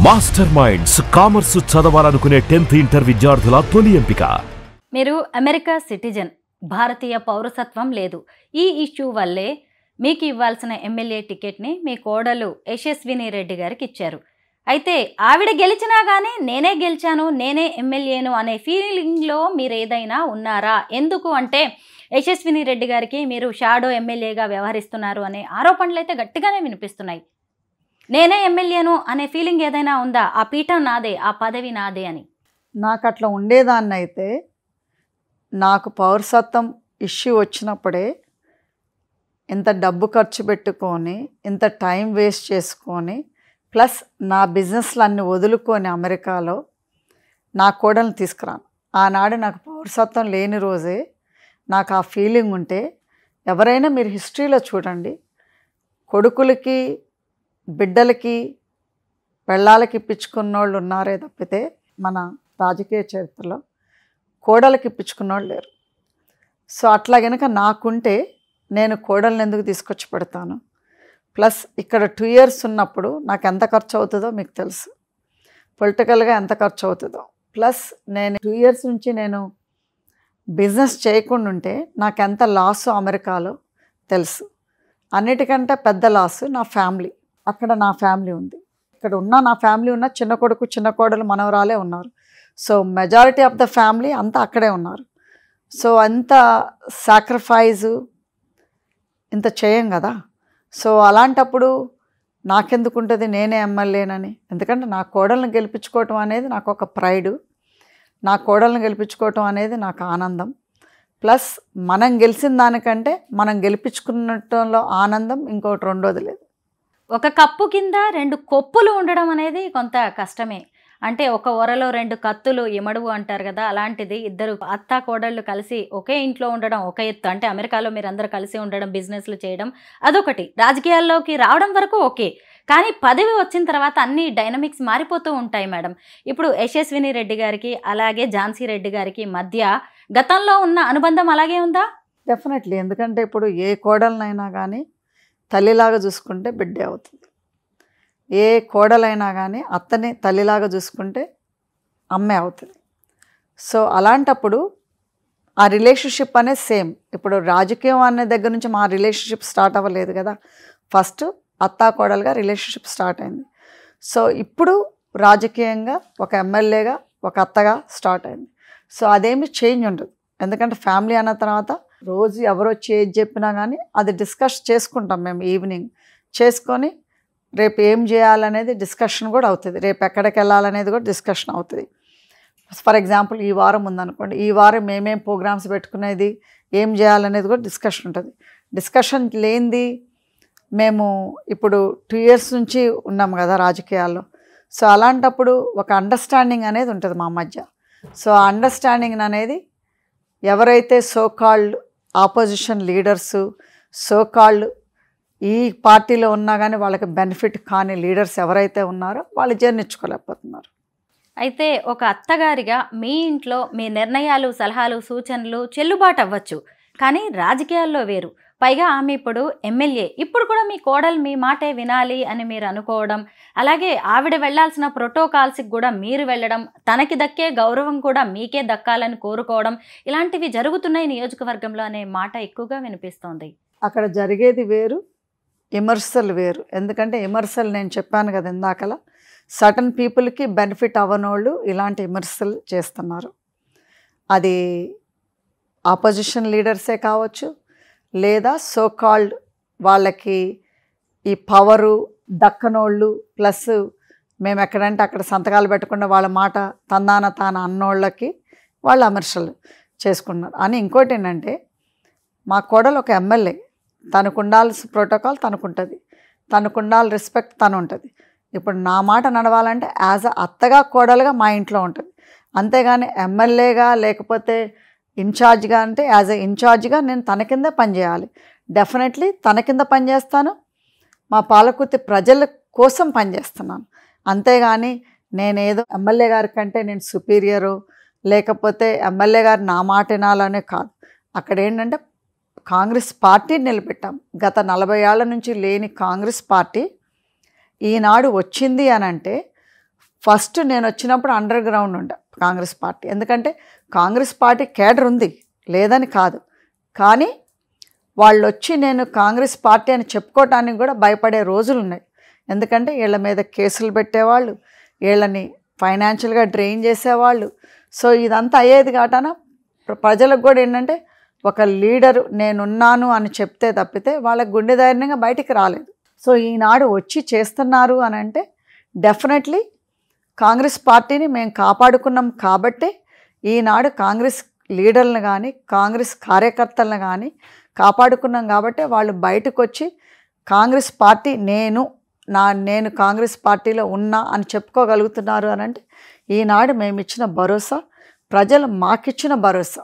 Master minds commerce చదవాలనుకునే 10th inter విద్యార్థుల తొలి ఎంపిక. మీరు అమెరికా సిటిజన్, భారతీయ పౌరసత్వం లేదు. ఈ ఇష్యూ వల్లే మీకు ఇవ్వాల్సిన ఎమ్మెల్యే టికెట్ని మీ కోడలు యశస్విని రెడ్డి గారికి ఇచ్చారు. అయితే ఆవిడ గెలిచినా కానీ నేనే గెలిచాను, నేనే ఎమ్మెల్యేను అనే ఫీలింగ్లో మీరు ఏదైనా ఉన్నారా? ఎందుకు అంటే యశస్విని రెడ్డి గారికి మీరు షాడో ఎమ్మెల్యేగా వ్యవహరిస్తున్నారు అనే ఆరోపణలు అయితే గట్టిగానే వినిపిస్తున్నాయి. నేనే ఎమ్మెల్యేను అనే ఫీలింగ్ ఏదైనా ఉందా? ఆ పీఠం నాదే, ఆ పదవి నాదే అని. నాకు అట్లా ఉండేదాన్ని. అయితే నాకు పౌరసత్వం ఇష్యూ వచ్చినప్పుడే ఇంత డబ్బు ఖర్చు పెట్టుకొని, ఇంత టైం వేస్ట్ చేసుకొని, ప్లస్ నా బిజినెస్లు అన్నీ వదులుకొని అమెరికాలో నా కోడల్ని తీసుకురాను. ఆనాడు నాకు పౌరసత్వం లేని రోజే నాకు ఆ ఫీలింగ్ ఉంటే, ఎవరైనా మీరు హిస్టరీలో చూడండి, కొడుకులకి బిడ్డలకి పెళ్ళాలకి ఇప్పించుకున్న వాళ్ళు ఉన్నారే తప్పితే మన రాజకీయ చరిత్రలో కోడలకి ఇప్పించుకున్న వాళ్ళు లేరు. సో అట్లా కనుక నాకుంటే నేను కోడల్ని ఎందుకు తీసుకొచ్చి పెడతాను? ప్లస్ ఇక్కడ 2 years ఉన్నప్పుడు నాకు ఎంత ఖర్చు అవుతుందో మీకు తెలుసు, పొలిటికల్గా ఎంత ఖర్చు అవుతుందో. ప్లస్ నేను 2 years నుంచి నేను బిజినెస్ చేయకుండా ఉంటే నాకు ఎంత లాసు అమెరికాలో తెలుసు. అన్నిటికంటే పెద్ద లాసు నా ఫ్యామిలీ. అక్కడ నా ఫ్యామిలీ ఉంది, ఇక్కడ ఉన్న నా ఫ్యామిలీ ఉన్న చిన్న కొడుకు చిన్న కోడలు మనవరాలే ఉన్నారు. So majority of the family అంతా అక్కడే ఉన్నారు. సో అంత సాక్రిఫైజు ఇంత చేయం కదా. సో అలాంటప్పుడు నాకెందుకు ఉంటుంది నేనే ఎమ్మెల్యేనని? ఎందుకంటే నా కోడల్ని గెలిపించుకోవటం అనేది నాకు ఒక ప్రైడు, నా కోడల్ని గెలిపించుకోవటం అనేది నాకు ఆనందం. ప్లస్ మనం గెలిచిన దానికంటే మనం గెలిపించుకున్నటంలో ఆనందం ఇంకోటి రెండోది లేదు. ఒక కప్పు కింద 2 కొప్పులు ఉండడం అనేది కొంత కష్టమే. అంటే ఒక ఒరలో 2 కత్తులు ఎమడువు అంటారు కదా, అలాంటిది ఇద్దరు అత్త కోడళ్ళు కలిసి ఒకే ఇంట్లో ఉండడం ఒక ఎత్తు. అంటే అమెరికాలో మీరు అందరూ కలిసి ఉండడం, బిజినెస్లు చేయడం అదొకటి. రాజకీయాల్లోకి రావడం వరకు ఓకే, కానీ పదవి వచ్చిన తర్వాత అన్ని డైనమిక్స్ మారిపోతూ ఉంటాయి మేడం. ఇప్పుడు యశస్విని రెడ్డి గారికి అలాగే ఝాన్సీ రెడ్డి గారికి మధ్య గతంలో ఉన్న అనుబంధం అలాగే ఉందా? డెఫినెట్లీ. ఎందుకంటే ఇప్పుడు ఏ కోడలనైనా కానీ తల్లిలాగా చూసుకుంటే బిడ్డే అవుతుంది. ఏ కోడలైనా కానీ అత్తని తల్లిలాగా చూసుకుంటే అమ్మే అవుతుంది. సో అలాంటప్పుడు ఆ రిలేషన్షిప్ అనేది సేమ్. ఇప్పుడు రాజకీయం అనే దగ్గర నుంచి మా రిలేషన్షిప్ స్టార్ట్ అవ్వలేదు కదా, ఫస్ట్ అత్తా కోడలుగా రిలేషన్షిప్ స్టార్ట్ అయింది. సో ఇప్పుడు రాజకీయంగా ఒక ఎమ్మెల్యేగా ఒక అత్తగా స్టార్ట్ అయింది. సో అదేమి చేంజ్ ఉండదు. ఎందుకంటే ఫ్యామిలీ అన్న తర్వాత రోజు ఎవరు వచ్చి ఏది చెప్పినా కానీ అది డిస్కస్ చేసుకుంటాం మేము. ఈవినింగ్ చేసుకొని రేపు ఏం చేయాలనేది డిస్కషన్ కూడా అవుతుంది, రేపు ఎక్కడికి వెళ్ళాలనేది కూడా డిస్కషన్ అవుతుంది. ఫర్ ఎగ్జాంపుల్ ఈ వారం ఉందనుకోండి, ఈ వారం మేమేం ప్రోగ్రామ్స్ పెట్టుకునేది, ఏం చేయాలనేది కూడా డిస్కషన్ ఉంటుంది. డిస్కషన్ లేనిది మేము ఇప్పుడు 2 years నుంచి ఉన్నాం కదా రాజకీయాల్లో. సో అలాంటప్పుడు ఒక అండర్స్టాండింగ్ అనేది ఉంటుంది మా మధ్య. సో ఆ అండర్స్టాండింగ్ అనేది ఎవరైతే సోకాల్డ్ ఆపోజిషన్ లీడర్సు, సోకాల్డ్ ఈ పార్టీలో ఉన్నా కానీ వాళ్ళకి బెనిఫిట్ కాని లీడర్స్ ఎవరైతే ఉన్నారో వాళ్ళు జీర్ణించుకోలేకపోతున్నారు. అయితే ఒక అత్తగారిగా మీ ఇంట్లో మీ నిర్ణయాలు, సలహాలు, సూచనలు చెల్లుబాటు అవ్వచ్చు, కానీ రాజకీయాల్లో వేరు. పైగా ఆమె ఇప్పుడు ఎమ్మెల్యే. ఇప్పుడు కూడా మీ కోడలు మీ మాటే వినాలి అని మీరు అనుకోవడం, అలాగే ఆవిడ వెళ్లాల్సిన ప్రోటోకాల్స్కి కూడా మీరు వెళ్ళడం, తనకి దక్కే గౌరవం కూడా మీకే దక్కాలని కోరుకోవడం, ఇలాంటివి జరుగుతున్నాయి నియోజకవర్గంలో అనే మాట ఎక్కువగా వినిపిస్తోంది. అక్కడ జరిగేది వేరు, విమర్శలు వేరు. ఎందుకంటే విమర్శలు నేను చెప్పాను కదా ఇందాకలా, సర్టన్ పీపుల్కి బెనిఫిట్ అవ్వనోళ్ళు ఇలాంటి విమర్శలు చేస్తున్నారు. అది ఆపోజిషన్ లీడర్సే కావచ్చు, లేదా సోకాల్డ్ వాళ్ళకి ఈ పవరు దక్కనోళ్ళు, ప్లస్ మేము ఎక్కడంటే అక్కడ సంతకాలు పెట్టకుండా వాళ్ళ మాట తందాన తాన అన్నోళ్ళకి వాళ్ళు విమర్శలు చేసుకున్నారు. అని ఇంకోటి ఏంటంటే, మా కోడలు ఒక ఎమ్మెల్యే, తనకు ఉండాల్సిన ప్రోటోకాల్ తనకుంటుంది, తనకు ఉండాలి రెస్పెక్ట్ తను ఉంటుంది. ఇప్పుడు నా మాట నడవాలంటే యాజ్ అ అత్తగా కోడలుగా మా ఇంట్లో ఉంటుంది. అంతేగాని ఎమ్మెల్యేగా లేకపోతే ఇన్ఛార్జ్గా అంటే యాజ్ ఎ ఇన్ఛార్జ్గా నేను తన కిందే పనిచేయాలి. డెఫినెట్లీ తన కింద పనిచేస్తాను, మా పాలకుర్తి ప్రజల కోసం పనిచేస్తున్నాను. అంతేగాని నేనేదో ఎమ్మెల్యే గారి కంటే నేను సుపీరియరు, లేకపోతే ఎమ్మెల్యే గారు నా మాట వినాలనే కాదు. అక్కడ ఏంటంటే కాంగ్రెస్ పార్టీని నిలబెట్టాం. గత 40 ఏళ్ల నుంచి లేని కాంగ్రెస్ పార్టీ ఈనాడు వచ్చింది అని అంటే ఫస్ట్ నేను వచ్చినప్పుడు అండర్ గ్రౌండ్ ఉండే కాంగ్రెస్ పార్టీ. ఎందుకంటే కాంగ్రెస్ పార్టీ కేడర్ ఉంది, లేదని కాదు. కానీ వాళ్ళు వచ్చి నేను కాంగ్రెస్ పార్టీ అని చెప్పుకోవటానికి కూడా భయపడే రోజులు ఉన్నాయి. ఎందుకంటే వీళ్ళ మీద కేసులు పెట్టేవాళ్ళు, వీళ్ళని ఫైనాన్షియల్గా డ్రైన్ చేసేవాళ్ళు. సో ఇదంతా అయ్యేది కాటన ప్రజలకు కూడా ఏంటంటే ఒక లీడరు నేనున్నాను అని చెప్తే తప్పితే వాళ్ళకి గుండె ధైర్యంగా బయటికి రాలేదు. సో ఈనాడు వచ్చి చేస్తున్నారు అని అంటే డెఫినెట్లీ కాంగ్రెస్ పార్టీని మేము కాపాడుకున్నాం కాబట్టే ఈనాడు కాంగ్రెస్ లీడర్లను కానీ కాంగ్రెస్ కార్యకర్తలను కానీ కాపాడుకున్నాం కాబట్టి వాళ్ళు బయటకు వచ్చి కాంగ్రెస్ పార్టీ నేను కాంగ్రెస్ పార్టీలో ఉన్నా అని చెప్పుకోగలుగుతున్నారు అని అంటే ఈనాడు మేము ఇచ్చిన భరోసా, ప్రజలు మాకిచ్చిన భరోసా.